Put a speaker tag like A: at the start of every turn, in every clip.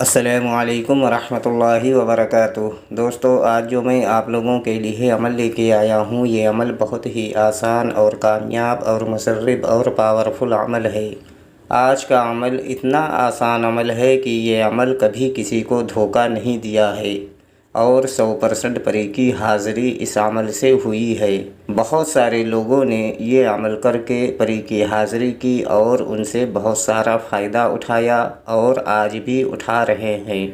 A: السلام علیکم ورحمۃ اللہ وبرکاتہ۔ دوستو، آج جو میں آپ لوگوں کے لیے عمل لے کے آیا ہوں، یہ عمل بہت ہی آسان اور کامیاب اور مسرب اور پاورفل عمل ہے۔ آج کا عمل اتنا آسان عمل ہے کہ یہ عمل کبھی کسی کو دھوکہ نہیں دیا ہے اور 100% پری کی حاضری اس عمل سے ہوئی ہے۔ بہت سارے لوگوں نے یہ عمل کر کے پری کی حاضری کی اور ان سے بہت سارا فائدہ اٹھایا اور آج بھی اٹھا رہے ہیں۔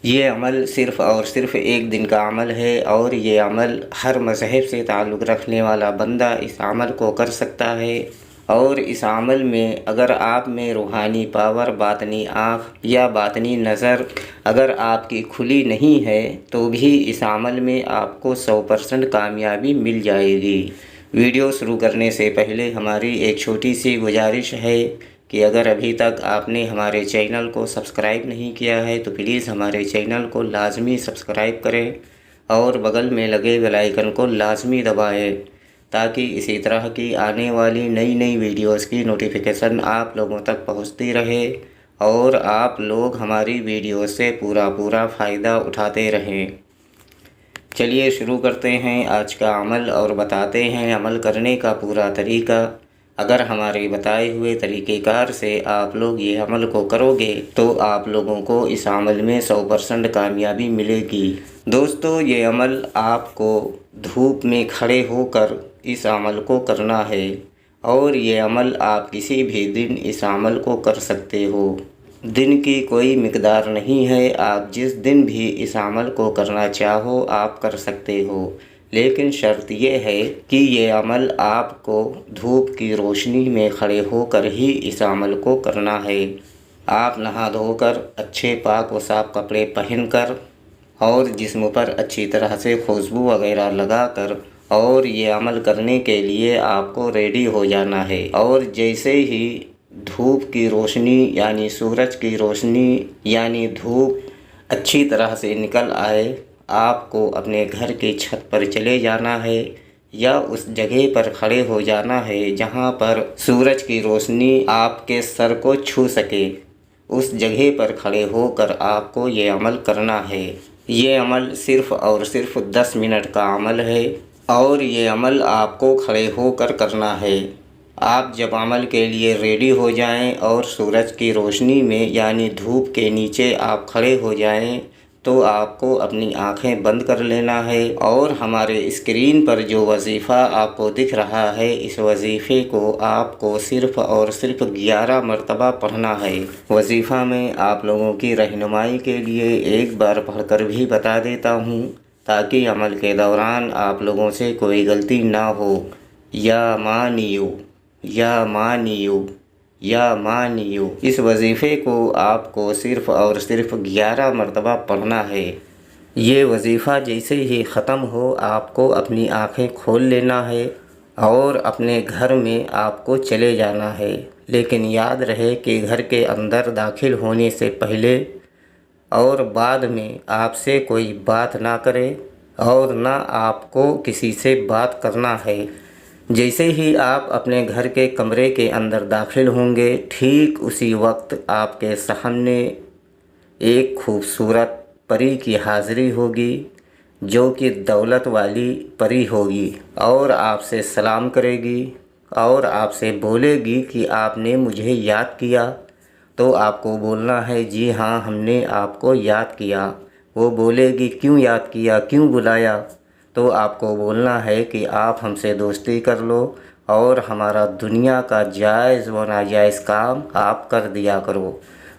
A: یہ عمل صرف اور صرف ایک دن کا عمل ہے اور یہ عمل ہر مذہب سے تعلق رکھنے والا بندہ اس عمل کو کر سکتا ہے۔ اور اس عمل میں اگر آپ میں روحانی پاور، باطنی آنکھ یا باطنی نظر اگر آپ کی کھلی نہیں ہے تو بھی اس عمل میں آپ کو 100% کامیابی مل جائے گی۔ ویڈیو شروع کرنے سے پہلے ہماری ایک چھوٹی سی گزارش ہے کہ اگر ابھی تک آپ نے ہمارے چینل کو سبسکرائب نہیں کیا ہے تو پلیز ہمارے چینل کو لازمی سبسکرائب کریں اور بغل میں لگے بیل آئیکن کو لازمی دبائیں تاکہ اسی طرح کی آنے والی نئی ویڈیوز کی نوٹیفیکیشن آپ لوگوں تک پہنچتی رہے اور آپ لوگ ہماری ویڈیو سے پورا فائدہ اٹھاتے رہیں۔ چلیے شروع کرتے ہیں آج کا عمل اور بتاتے ہیں عمل کرنے کا پورا طریقہ۔ اگر ہمارے بتائے ہوئے طریقہ کار سے آپ لوگ یہ عمل کو کرو گے تو آپ لوگوں کو اس عمل میں 100% کامیابی ملے گی۔ دوستو، یہ عمل آپ کو دھوپ میں کھڑے ہو کر اس عمل کو کرنا ہے اور یہ عمل آپ کسی بھی دن اس عمل کو کر سکتے ہو۔ دن کی کوئی مقدار نہیں ہے، آپ جس دن بھی اس عمل کو کرنا چاہو آپ کر سکتے ہو، لیکن شرط یہ ہے کہ یہ عمل آپ کو دھوپ کی روشنی میں کھڑے ہو کر ہی اس عمل کو کرنا ہے۔ آپ نہا دھو کر اچھے پاک و صاف کپڑے پہن کر اور جسم پر اچھی طرح سے خوشبو وغیرہ لگا کر اور یہ عمل کرنے کے لیے آپ کو ریڈی ہو جانا ہے۔ اور جیسے ہی دھوپ کی روشنی یعنی سورج کی روشنی یعنی دھوپ اچھی طرح سے نکل آئے، آپ کو اپنے گھر کی چھت پر چلے جانا ہے یا اس جگہ پر کھڑے ہو جانا ہے جہاں پر سورج کی روشنی آپ کے سر کو چھو سکے۔ اس جگہ پر کھڑے ہو کر آپ کو یہ عمل کرنا ہے۔ یہ عمل صرف اور صرف 10 منٹ کا عمل ہے اور یہ عمل آپ کو کھڑے ہو کر کرنا ہے۔ آپ جب عمل کے لیے ریڈی ہو جائیں اور سورج کی روشنی میں یعنی دھوپ کے نیچے آپ کھڑے ہو جائیں تو آپ کو اپنی آنکھیں بند کر لینا ہے اور ہمارے اسکرین پر جو وظیفہ آپ کو دکھ رہا ہے اس وظیفے کو آپ کو صرف اور صرف 11 مرتبہ پڑھنا ہے۔ وظیفہ میں آپ لوگوں کی رہنمائی کے لیے ایک بار پڑھ کر بھی بتا دیتا ہوں تاکہ عمل کے دوران آپ لوگوں سے کوئی غلطی نہ ہو۔ یا مانیو یا مانیو یا مانیو، اس وظیفے کو آپ کو صرف اور صرف 11 مرتبہ پڑھنا ہے۔ یہ وظیفہ جیسے ہی ختم ہو آپ کو اپنی آنکھیں کھول لینا ہے اور اپنے گھر میں آپ کو چلے جانا ہے، لیکن یاد رہے کہ گھر کے اندر داخل ہونے سے پہلے اور بعد میں آپ سے کوئی بات نہ کرے اور نہ آپ کو کسی سے بات کرنا ہے۔ جیسے ہی آپ اپنے گھر کے کمرے کے اندر داخل ہوں گے، ٹھیک اسی وقت آپ کے سامنے ایک خوبصورت پری کی حاضری ہوگی جو کہ دولت والی پری ہوگی اور آپ سے سلام کرے گی اور آپ سے بولے گی کہ آپ نے مجھے یاد کیا۔ تو آپ کو بولنا ہے جی ہاں، ہم نے آپ کو یاد کیا۔ وہ بولے گی کیوں یاد کیا، کیوں بلایا؟ تو آپ کو بولنا ہے کہ آپ ہم سے دوستی کر لو اور ہمارا دنیا کا جائز و ناجائز کام آپ کر دیا کرو۔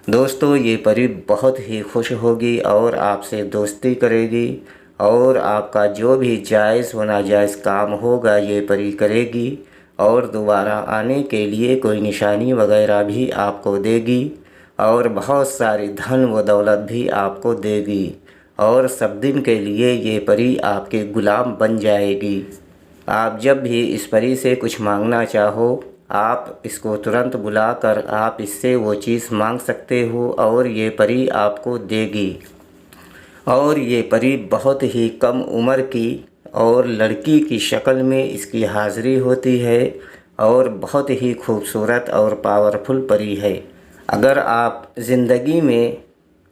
A: دوستو، یہ پری بہت ہی خوش ہوگی اور آپ سے دوستی کرے گی اور آپ کا جو بھی جائز و ناجائز کام ہوگا یہ پری کرے گی اور دوبارہ آنے کے لیے کوئی نشانی وغیرہ بھی آپ کو دے گی اور بہت ساری دھن و دولت بھی آپ کو دے گی اور سب دن کے لیے یہ پری آپ کے غلام بن جائے گی۔ آپ جب بھی اس پری سے کچھ مانگنا چاہو آپ اس کو ترنت بلا کر آپ اس سے وہ چیز مانگ سکتے ہو اور یہ پری آپ کو دے گی۔ اور یہ پری بہت ہی کم عمر کی اور لڑکی کی شکل میں اس کی حاضری ہوتی ہے اور بہت ہی خوبصورت اور پاورفل پری ہے۔ اگر آپ زندگی میں